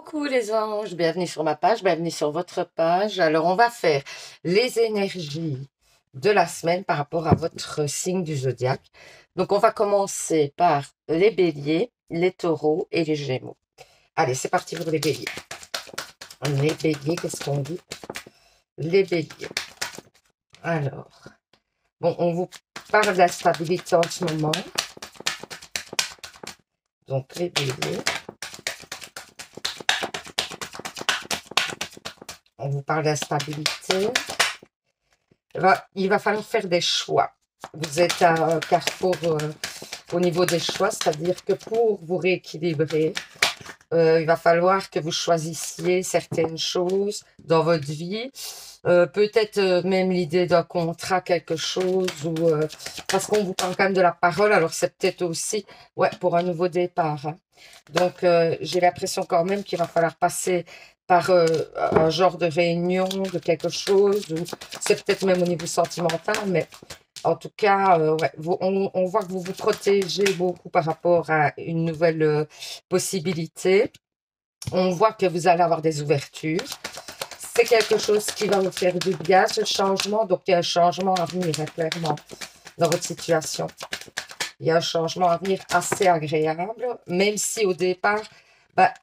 Coucou les anges, bienvenue sur ma page, bienvenue sur votre page. Alors on va faire les énergies de la semaine par rapport à votre signe du zodiaque. Donc on va commencer par les béliers, les taureaux et les gémeaux. Allez, c'est parti pour les béliers. Les béliers, qu'est-ce qu'on dit? Les béliers. Alors, bon, on vous parle de la stabilité en ce moment. Donc les béliers. On vous parle d'instabilité. Il va falloir faire des choix. Vous êtes à un carrefour au niveau des choix, c'est-à-dire que pour vous rééquilibrer, il va falloir que vous choisissiez certaines choses dans votre vie. Peut-être même l'idée d'un contrat, quelque chose, ou parce qu'on vous parle quand même de la parole, alors c'est peut-être aussi pour un nouveau départ. Hein. Donc, j'ai l'impression quand même qu'il va falloir passer par un genre de réunion, de quelque chose, ou c'est peut-être même au niveau sentimental, mais en tout cas, on voit que vous vous protégez beaucoup par rapport à une nouvelle possibilité. On voit que vous allez avoir des ouvertures. C'est quelque chose qui va vous faire du bien, ce changement. Donc, il y a un changement à venir, hein, clairement, dans votre situation. Il y a un changement à venir assez agréable, même si au départ,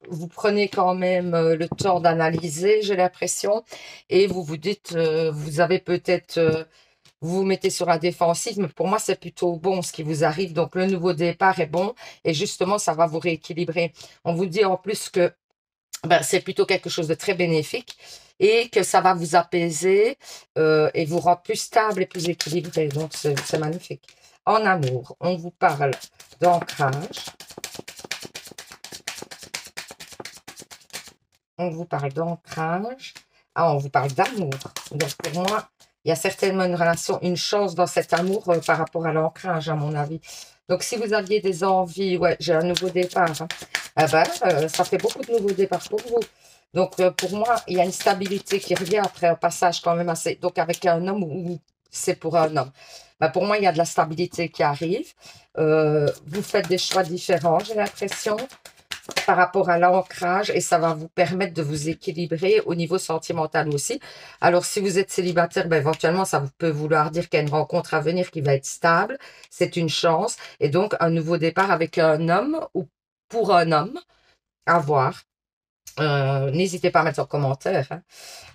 vous prenez quand même le temps d'analyser, j'ai l'impression, et vous vous dites, vous avez peut-être, vous vous mettez sur la défensive, mais pour moi, c'est plutôt bon ce qui vous arrive. Donc, le nouveau départ est bon, et justement, ça va vous rééquilibrer. On vous dit en plus que c'est plutôt quelque chose de très bénéfique et que ça va vous apaiser et vous rendre plus stable et plus équilibré. Donc, c'est magnifique. En amour, on vous parle d'ancrage. On vous parle d'ancrage. Ah, on vous parle d'amour. Donc, pour moi, il y a certainement une relation, une chance dans cet amour par rapport à l'ancrage, à mon avis. Donc, si vous aviez des envies, j'ai un nouveau départ. Hein, ça fait beaucoup de nouveaux départs pour vous. Donc, pour moi, il y a une stabilité qui revient après un passage quand même assez. Donc, avec un homme ou c'est pour un homme. Pour moi, il y a de la stabilité qui arrive. Vous faites des choix différents, j'ai l'impression, par rapport à l'ancrage et ça va vous permettre de vous équilibrer au niveau sentimental aussi. Alors, si vous êtes célibataire, éventuellement, ça peut vouloir dire qu'il y a une rencontre à venir qui va être stable. C'est une chance. Et donc, un nouveau départ avec un homme ou pour un homme à voir. N'hésitez pas à mettre en commentaire. Hein.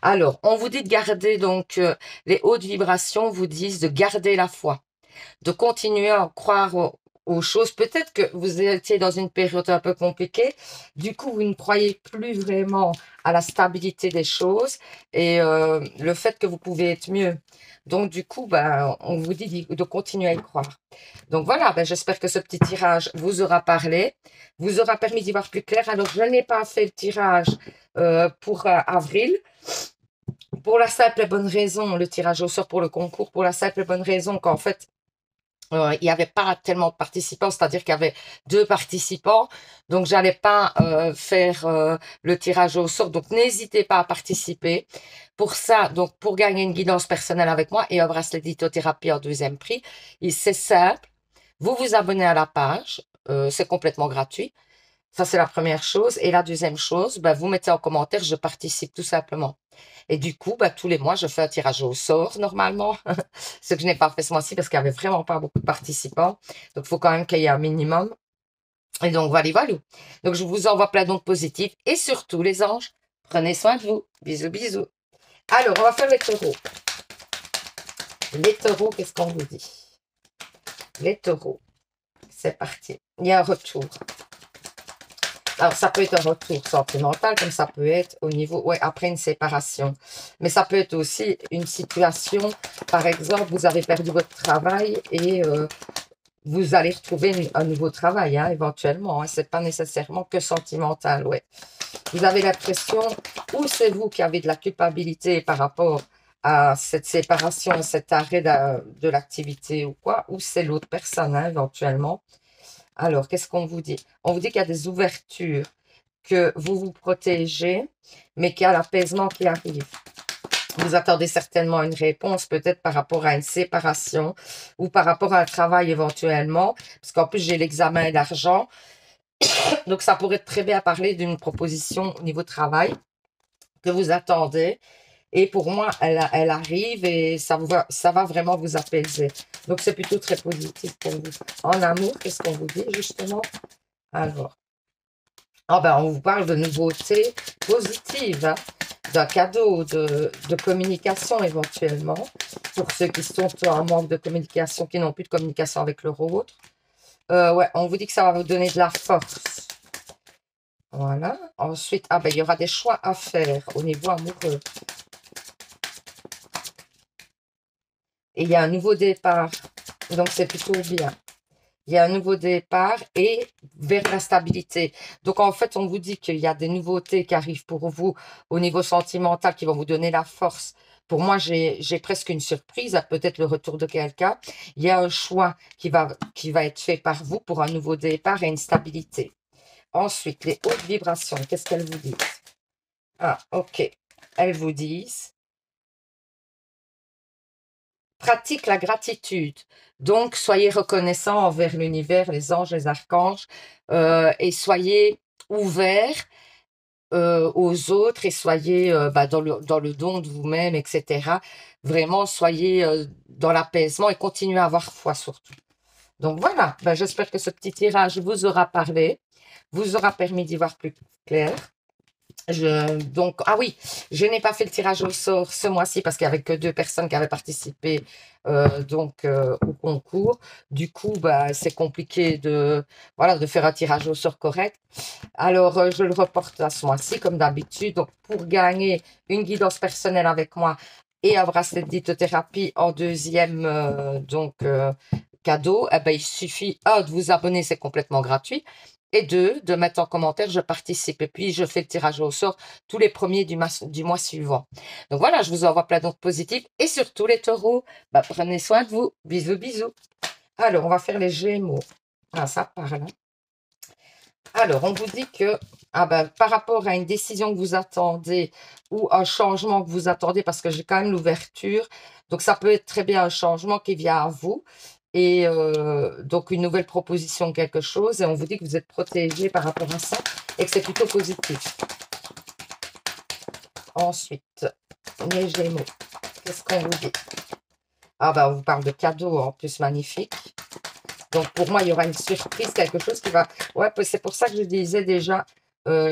Alors, on vous dit de garder donc les hautes vibrations vous disent de garder la foi, de continuer à croire aux choses. Peut-être que vous étiez dans une période un peu compliquée. Du coup, vous ne croyez plus vraiment à la stabilité des choses et le fait que vous pouvez être mieux. Donc, du coup, on vous dit de continuer à y croire. Donc voilà, j'espère que ce petit tirage vous aura parlé, vous aura permis d'y voir plus clair. Alors, je n'ai pas fait le tirage pour avril. Pour la simple et bonne raison, le tirage au sort pour le concours, pour la simple et bonne raison qu'en fait, il n'y avait pas tellement de participants, c'est-à-dire qu'il y avait 2 participants, donc j'allais pas faire le tirage au sort. Donc n'hésitez pas à participer. Pour ça, donc pour gagner une guidance personnelle avec moi et un bracelet d'hypnothérapie en deuxième prix, c'est simple. Vous vous abonnez à la page, c'est complètement gratuit. Ça, c'est la première chose. Et la deuxième chose, vous mettez en commentaire, je participe tout simplement. Et du coup, tous les mois, je fais un tirage au sort normalement. Ce que je n'ai pas fait ce mois-ci parce qu'il n'y avait vraiment pas beaucoup de participants. Donc, il faut quand même qu'il y ait un minimum. Et donc, voilà, voilà. Donc, je vous envoie plein d'ondes positives. Et surtout, les anges, prenez soin de vous. Bisous, bisous. Alors, on va faire les taureaux. Les taureaux, qu'est-ce qu'on vous dit? Les taureaux. C'est parti. Il y a un retour. Alors, ça peut être un retour sentimental, comme ça peut être au niveau, après une séparation. Mais ça peut être aussi une situation, par exemple, vous avez perdu votre travail et vous allez retrouver un nouveau travail, hein, éventuellement. Hein, c'est pas nécessairement que sentimental, Vous avez l'impression, ou c'est vous qui avez de la culpabilité par rapport à cette séparation, cet arrêt de l'activité ou quoi, ou c'est l'autre personne, hein, éventuellement. Alors, qu'est-ce qu'on vous dit? On vous dit qu'il y a des ouvertures, que vous vous protégez, mais qu'il y a l'apaisement qui arrive. Vous attendez certainement une réponse, peut-être par rapport à une séparation ou par rapport à un travail éventuellement, parce qu'en plus, j'ai l'examen d'argent. Donc, ça pourrait très bien parler d'une proposition au niveau travail que vous attendez. Et pour moi, elle arrive et ça va vraiment vous apaiser. Donc, c'est plutôt très positif pour vous. En amour, qu'est-ce qu'on vous dit justement? Alors, ah ben, on vous parle de nouveautés positives, hein, d'un cadeau, de communication éventuellement, pour ceux qui sont en manque de communication, qui n'ont plus de communication avec leur autre. Ouais, on vous dit que ça va vous donner de la force. Voilà. Ensuite, ah ben, il y aura des choix à faire au niveau amoureux. Et il y a un nouveau départ. Donc, c'est plutôt bien. Il y a un nouveau départ et vers la stabilité. Donc, en fait, on vous dit qu'il y a des nouveautés qui arrivent pour vous au niveau sentimental qui vont vous donner la force. Pour moi, j'ai presque une surprise, peut-être le retour de quelqu'un. Il y a un choix qui va être fait par vous pour un nouveau départ et une stabilité. Ensuite, les hautes vibrations, qu'est-ce qu'elles vous disent? Ah, ok. Elles vous disent pratique la gratitude. Donc, soyez reconnaissant envers l'univers, les anges, les archanges, et soyez ouverts aux autres et soyez dans le don de vous-même, etc. Vraiment, soyez dans l'apaisement et continuez à avoir foi surtout. Donc voilà, j'espère que ce petit tirage vous aura parlé, vous aura permis d'y voir plus clair. Donc, ah oui, je n'ai pas fait le tirage au sort ce mois-ci parce qu'il n'y avait que 2 personnes qui avaient participé au concours. Du coup, c'est compliqué de faire un tirage au sort correct. Alors, je le reporte à ce mois-ci comme d'habitude. Donc, pour gagner une guidance personnelle avec moi et un bracelet de lithothérapie en deuxième cadeau, il suffit, de vous abonner, c'est complètement gratuit. Et 2, de mettre en commentaire, je participe. Et puis, je fais le tirage au sort tous les premiers du mois suivant. Donc voilà, je vous envoie plein d'autres positifs. Et surtout, les taureaux, prenez soin de vous. Bisous, bisous. Alors, on va faire les gémeaux. Ah, ça parle. Alors, on vous dit que par rapport à une décision que vous attendez ou un changement que vous attendez, parce que j'ai quand même l'ouverture, donc ça peut être très bien un changement qui vient à vous. Et donc, une nouvelle proposition, quelque chose. Et on vous dit que vous êtes protégé par rapport à ça et que c'est plutôt positif. Ensuite, les Gémeaux. Qu'est-ce qu'on vous dit? On vous parle de cadeaux en plus magnifiques. Donc, pour moi, il y aura une surprise, quelque chose qui va... Ouais, c'est pour ça que je disais déjà,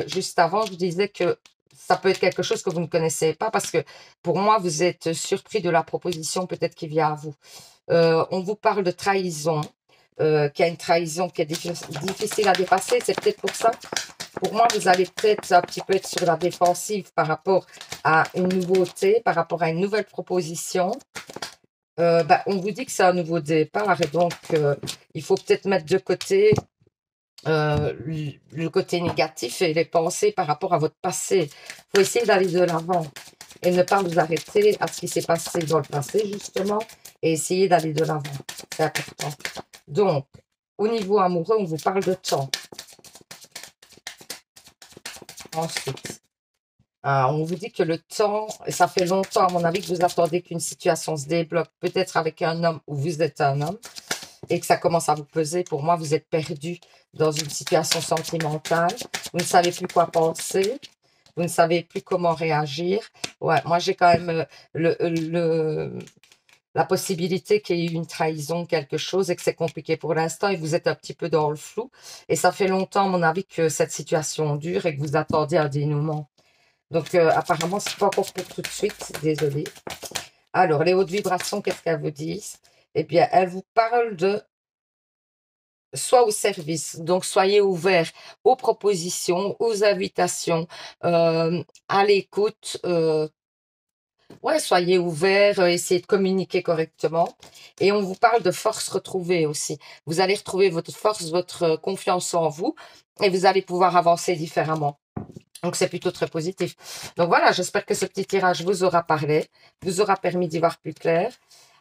juste avant, je disais que ça peut être quelque chose que vous ne connaissez pas parce que pour moi, vous êtes surpris de la proposition peut-être qui vient à vous. On vous parle de trahison, qu'il y a une trahison qui est difficile à dépasser. C'est peut-être pour ça. Pour moi, vous allez peut-être un petit peu être sur la défensive par rapport à une nouveauté, par rapport à une nouvelle proposition. On vous dit que c'est un nouveau départ et donc il faut peut-être mettre de côté le côté négatif et les pensées par rapport à votre passé. Il faut essayer d'aller de l'avant et ne pas vous arrêter à ce qui s'est passé dans le passé, justement, et essayer d'aller de l'avant. C'est important. Donc, au niveau amoureux, on vous parle de temps. Ensuite, on vous dit que le temps, et ça fait longtemps, à mon avis, que vous attendez qu'une situation se débloque, peut-être avec un homme ou vous êtes un homme, et que ça commence à vous peser. Pour moi, vous êtes perdu dans une situation sentimentale. Vous ne savez plus quoi penser. Vous ne savez plus comment réagir. Ouais, moi, j'ai quand même la possibilité qu'il y ait eu une trahison, quelque chose, et que c'est compliqué pour l'instant, et vous êtes un petit peu dans le flou. Et ça fait longtemps, à mon avis, que cette situation dure et que vous attendiez un dénouement. Donc, apparemment, c'est pas encore pour tout de suite. Désolée. Alors, les hautes vibrations, qu'est-ce qu'elles vous disent? Eh bien, elles vous parlent de soit au service. Donc, soyez ouverts aux propositions, aux invitations, à l'écoute. Ouais, soyez ouverts, essayez de communiquer correctement. Et on vous parle de force retrouvée aussi. Vous allez retrouver votre force, votre confiance en vous et vous allez pouvoir avancer différemment. Donc, c'est plutôt très positif. Donc, voilà, j'espère que ce petit tirage vous aura parlé, vous aura permis d'y voir plus clair.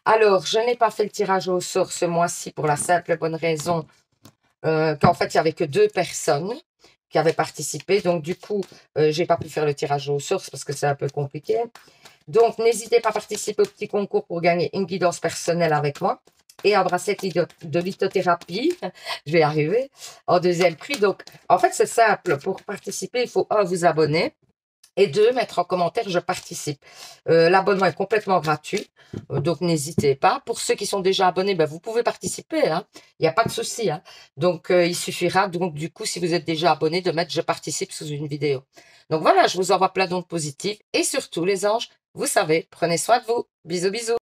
Alors, je n'ai pas fait le tirage au sort ce mois-ci pour la simple et bonne raison qu'en fait, il n'y avait que 2 personnes qui avaient participé. Donc, du coup, je n'ai pas pu faire le tirage au sort parce que c'est un peu compliqué. Donc, n'hésitez pas à participer au petit concours pour gagner une guidance personnelle avec moi et un bracelet de lithothérapie. Je vais y arriver. En deuxième prix. Donc, en fait, c'est simple. Pour participer, il faut, un, vous abonner. Et deux, mettre en commentaire, je participe. L'abonnement est complètement gratuit, donc n'hésitez pas. Pour ceux qui sont déjà abonnés, ben, vous pouvez participer, hein. Il n'y a pas de souci, hein. Donc, il suffira, donc, du coup, si vous êtes déjà abonné, de mettre « Je participe » sous une vidéo. Donc voilà, je vous envoie plein d'ondes positives. Et surtout, les anges, vous savez, prenez soin de vous. Bisous, bisous.